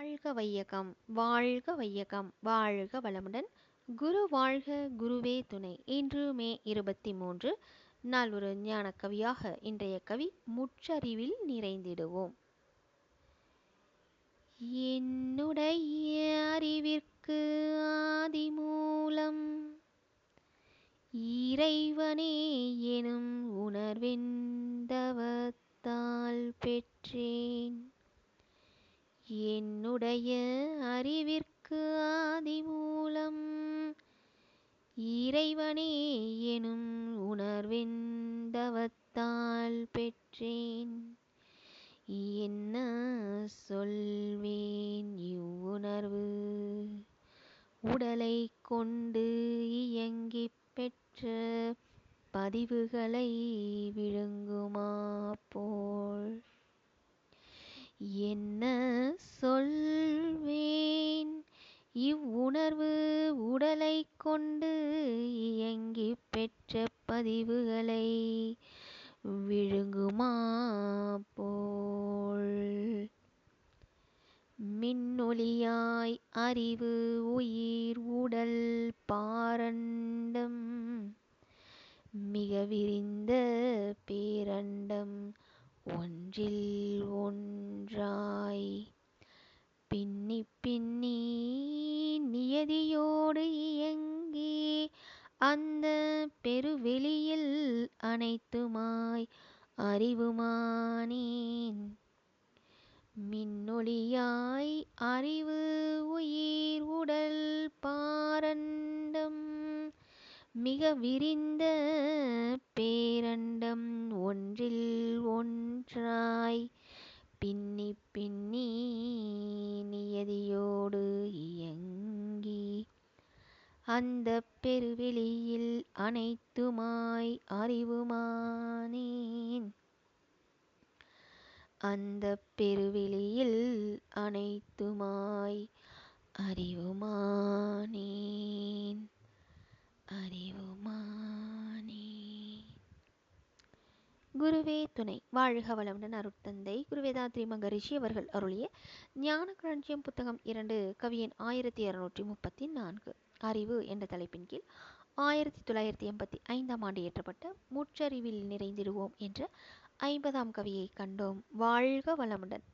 வாழ்க வையகம் வாழ்க வையகம் வாழ்க வளமுடன். குரு வாழ்க குருவே துணை. இன்று மே 23 நாள் ஒரு ஞான கவியாக இன்றைய கவி முற்றறிவில் நிறைந்திடுவோம். என்னுடைய அறிவிற்கு ஆதிமூலம் இறைவனே எனும் உணர்வெந்தவத்தால் பெற்றேன். என்னுடைய அறிவிற்கு ஆதிமூலம் இறைவனே எனும் உணர்வெந்தவத்தால் பெற்றேன். என்ன சொல்வேன் இவ்வுணர்வு உடலை கொண்டு இயங்கிப் பெற்ற பதிவுகளை விழுங்குமா போல். என்ன சொல்வேன் இவ்வுணர்வு உடலை கொண்டு இயங்கி பெற்ற பதிவுகளை விழுங்குமா போல். மின்னொளியாய் அறிவு உயிர் உடல் பாரண்டம் மிக விரிந்த பேரண்டம் ஒன்றில் ஒன்றாய் பின்னி பின்னி நியதியோடு இயங்கி அந்த பெருவெளியில் அனைத்துமாய் அறிவுமானேன். மின்னொளியாய் அறிவு உயிர் உடல் பாரண்டம் மிக விரிந்த பேரண்டம் ஒன்றில் ஒன்றாய் பின்னி பின்னி நியதியோடு இயங்கி அந்த பெருவெளியில் அனைத்துமாய் அறிவுமானேன். அந்த பெருவெளியில் அனைத்துமாய் அறிவுமானேன். அறிவுமானேன். குருவே துணை. வாழ்க வளமுடன். அருட்தந்தை குருவேதாத்ரி மகரிஷி அவர்கள் அருளிய ஞான களஞ்சியம் புத்தகம் 2 கவியின் 1234 அறிவு என்ற தலைப்பின் கீழ் 1985 ஆண்டு இயற்றப்பட்ட முற்றறிவில் நிறைந்திடுவோம் என்ற 50ஆம் கவியை கண்டோம். வாழ்க வளமுடன்.